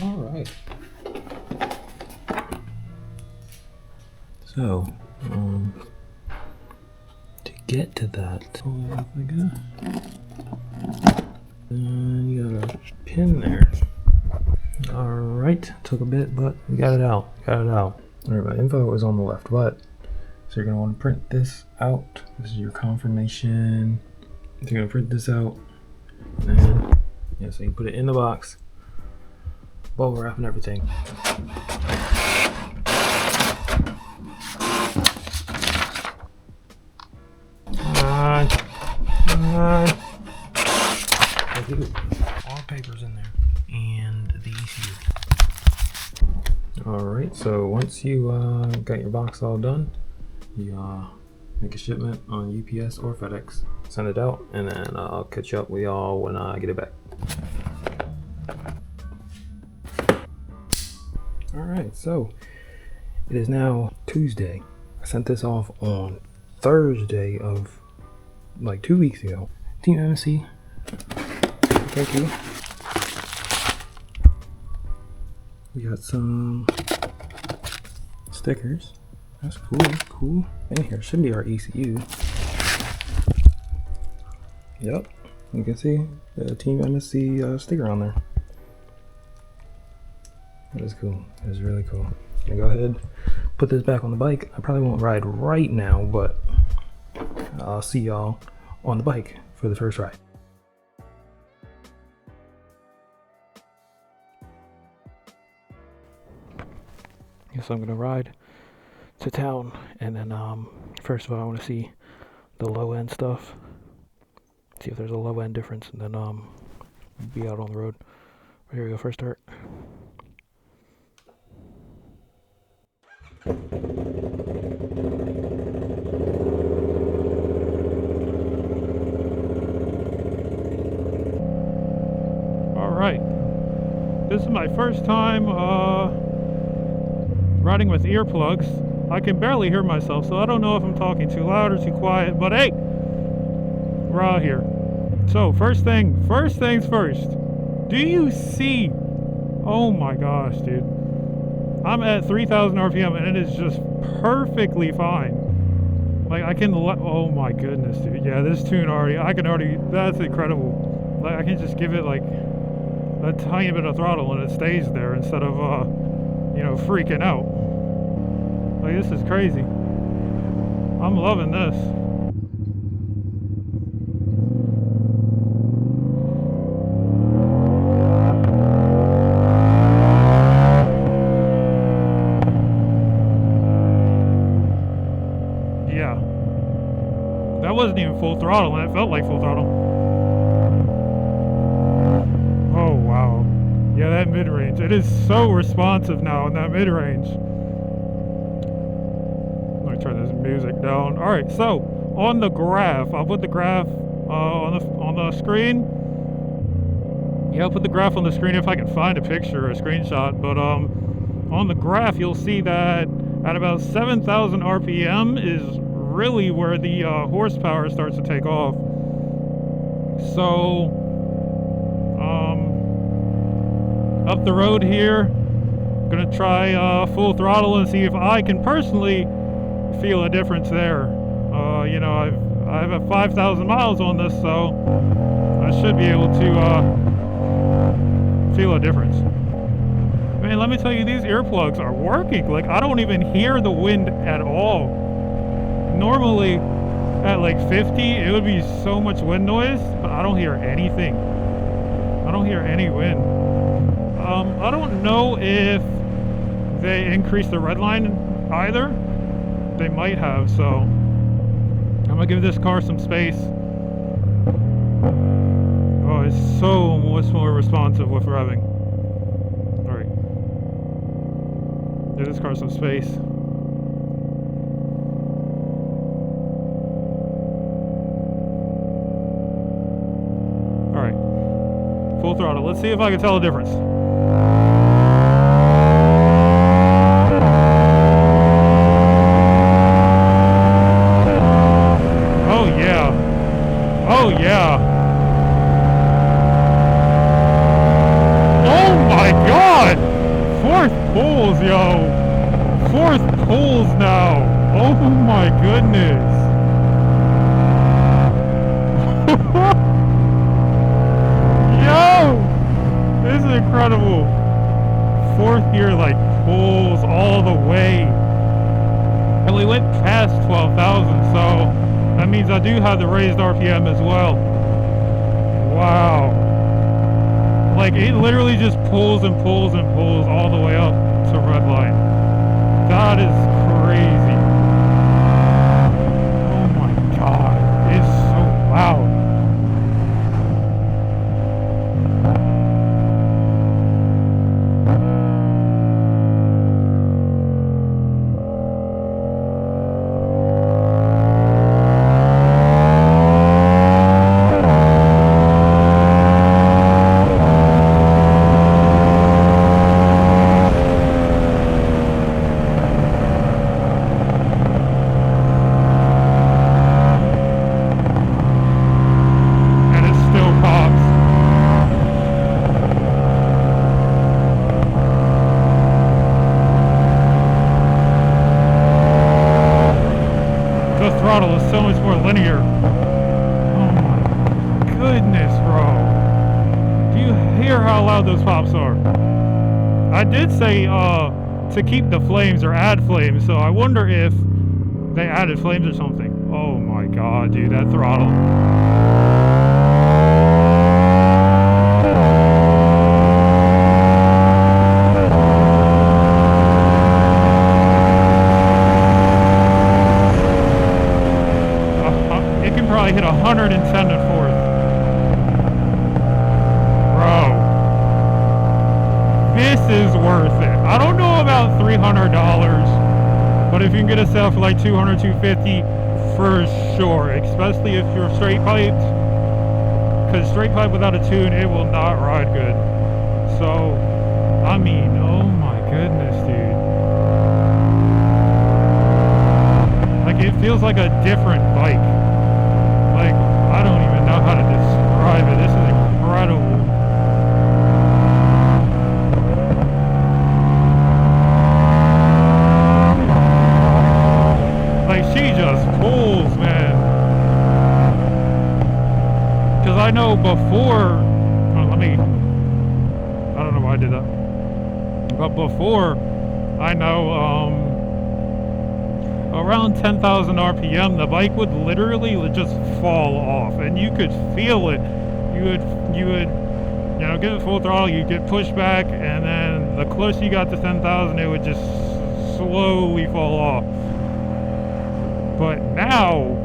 All right. So, to get to that, you got a pin there. All right, took a bit, but we got it out. All right, my info is on the left, but so you're gonna want to print this out. This is your confirmation. So you're gonna print this out, and yeah, so you put it in the box, bubble wrap and everything. All the papers in there and the ECU. Alright, so once you got your box all done, you make a shipment on UPS or FedEx, send it out, and then I'll catch up with y'all when I get it back. Alright, so it is now Tuesday. I sent this off on Thursday of like 2 weeks ago. Team MSC, thank you. We got some stickers. That's cool. And here should be our ECU. Yep, you can see the Team MSC sticker on there. That is cool. That is really cool. I'm gonna go ahead, put this back on the bike. I probably won't ride right now, but I'll see y'all on the bike for the first ride. So I'm gonna ride to town, and then first of all I want to see the low end stuff, see if there's a low end difference, and then be out on the road. Here we go, first start. All right, this is my first time riding with earplugs. I can barely hear myself, so I don't know if I'm talking too loud or too quiet, but hey, we're out here. So first things first. Do you see? Oh my gosh, dude. I'm at 3,000 RPM and it is just perfectly fine. Like I can, oh my goodness, dude. Yeah, this tune that's incredible. Like I can just give it like a tiny bit of throttle and it stays there instead of, freaking out. Like this is crazy. I'm loving this. Yeah. That wasn't even full throttle and it felt like full throttle. Oh wow. Yeah, that mid-range. It is so responsive now in that mid-range. Let me turn this music down. Alright, so on the graph, I'll put the graph on the screen. Yeah, I'll put the graph on the screen if I can find a picture or a screenshot. But on the graph, you'll see that at about 7,000 RPM is really where the horsepower starts to take off. So up the road here, gonna try full throttle and see if I can personally feel a difference there. I have 5,000 miles on this, so I should be able to feel a difference. Man, let me tell you, these earplugs are working. Like I don't even hear the wind at all. Normally at like 50 it would be so much wind noise, but I don't hear anything. I don't hear any wind. I don't know if they increased the red line either. They might have, so I'm gonna give this car some space. Oh, it's so much more responsive with revving. Alright. Give this car some space. Alright. Full throttle. Let's see if I can tell a difference. Oh yeah. Oh my God. Fourth pulls, yo. Fourth pulls now. Oh my goodness. Yo, this is incredible. Fourth gear like pulls all the way. And we went past 12,000, so that means I do have the raised RPM as well. Wow. Like, it literally just pulls and pulls and pulls all the way up to red line. That is crazy. Oh my god. It's so loud. Throttle is so much more linear. Oh my goodness, bro. Do you hear how loud those pops are? I did say to keep the flames or add flames, so I wonder if they added flames or something. Oh my god, dude, that throttle. Probably hit 110 at fourth. Bro. This is worth it. I don't know about $300, but if you can get a sale for like $200, $250, for sure. Especially if you're straight piped. Because straight pipe without a tune, it will not ride good. So, I mean, oh my goodness, dude. Like, it feels like a different bike. Like, I don't even know how to describe it. This is incredible. Like, she just pulls, man. Because I know before... Oh, I don't know why I did that. But before, I know, around 10,000 RPM, the bike would literally just fall off, and you could feel it. You would, you know, give it full throttle, you'd get pushed back, and then the closer you got to 10,000, it would just slowly fall off. But now,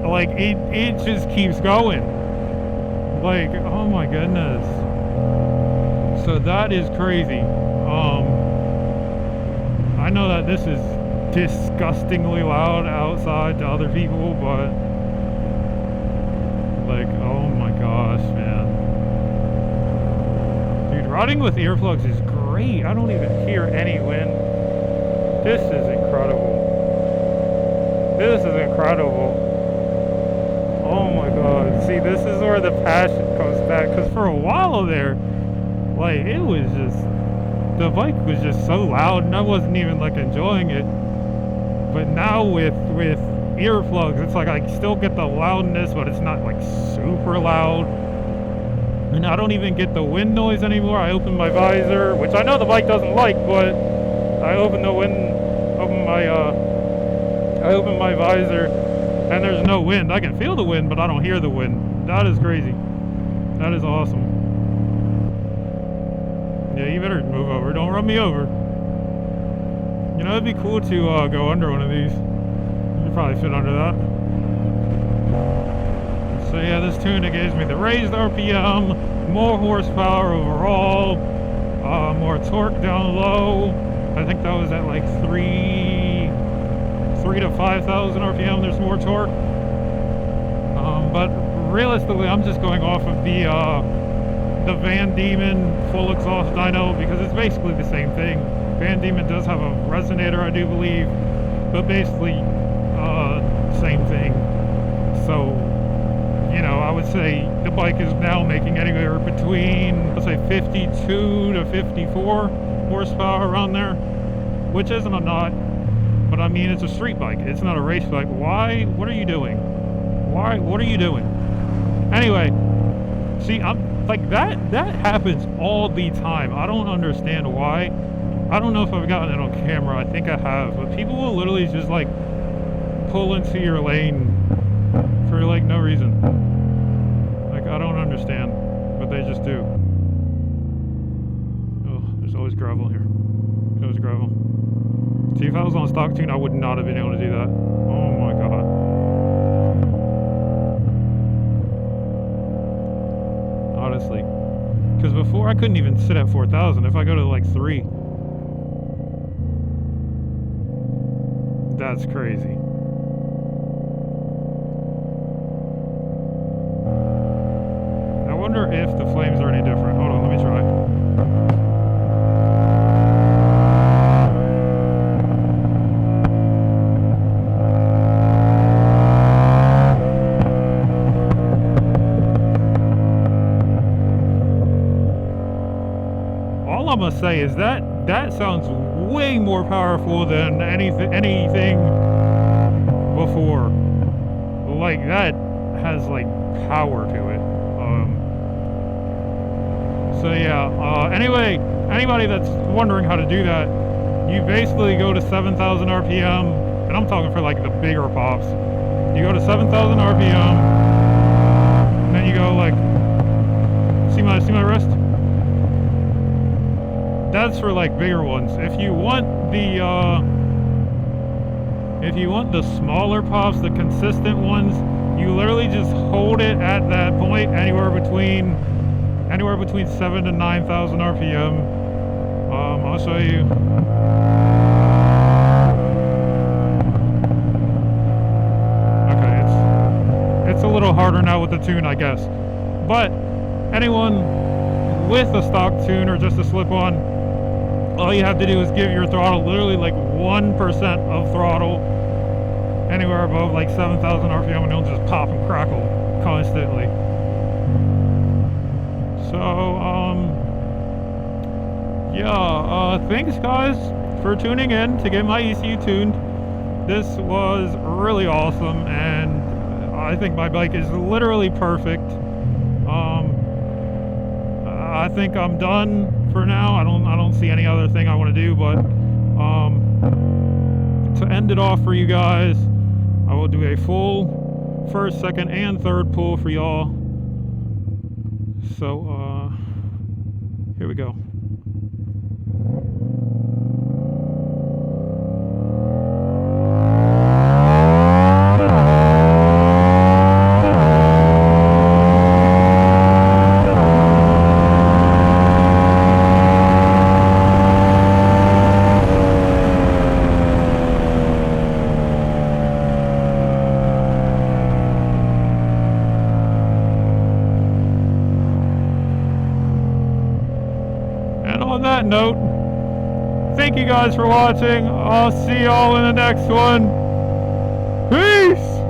like, it just keeps going. Like, oh my goodness. So that is crazy. I know that this is disgustingly loud outside to other people, but like, oh my gosh, man. Dude, riding with earplugs is great. I don't even hear any wind. This is incredible. This is incredible. Oh my god. See, this is where the passion comes back, because for a while there, like, it was just... the bike was just so loud and I wasn't even like enjoying it. But now with earplugs, it's like I still get the loudness, but it's not like super loud. And I don't even get the wind noise anymore. I open my visor, which I know the bike doesn't like, but I open my visor and there's no wind. I can feel the wind, but I don't hear the wind. That is crazy. That is awesome. Yeah, you better move over. Don't run me over. You know, it'd be cool to go under one of these. You could probably fit under that. So yeah, this tuner gives me the raised RPM, more horsepower overall, more torque down low. I think that was at like 3 to 5,000 RPM. There's more torque. But realistically, I'm just going off of the Van Diemen full exhaust dyno, because it's basically the same thing. Van Diemen does have a resonator, I do believe, but basically same thing. So you know, I would say the bike is now making anywhere between, let's say, 52 to 54 horsepower around there, which isn't a lot, but I mean, it's a street bike. It's not a race bike. Why? What are you doing? Why? What are you doing? Anyway, see, I'm like that happens all the time. I don't understand why. I don't know if I've gotten it on camera. I think I have, but people will literally just like pull into your lane for like no reason. Like, I don't understand, but they just do. Oh, there's always gravel here. There's always gravel. See, if I was on stock tune, I would not have been able to do that. Oh my god. Honestly. Because before, I couldn't even sit at 4,000. If I go to like 3. That's crazy. I wonder if the flames are any different. Hold on, let me try. All I'm gonna say is that sounds way more powerful than anything before. Like, that has like power to it. So yeah, anyway, anybody that's wondering how to do that, you basically go to 7,000 RPM, and I'm talking for like the bigger pops. You go to 7,000 RPM, and then you go like, see my wrist? That's for like bigger ones. If you want the smaller pops, the consistent ones, you literally just hold it at that point, anywhere between 7 to 9,000 RPM. I'll show you. Okay, it's a little harder now with the tune, I guess. But anyone with a stock tune or just a slip-on, all you have to do is give your throttle literally like 1% of throttle anywhere above like 7,000 RPM, and it'll just pop and crackle constantly. So, yeah, thanks guys for tuning in to get my ECU tuned. This was really awesome, and I think my bike is literally perfect. I think I'm done for now. I don't see any other thing I want to do, but to end it off for you guys, I will do a full first, second, and third pull for y'all. So here we go. On that note, thank you guys for watching. I'll see y'all in the next one. Peace!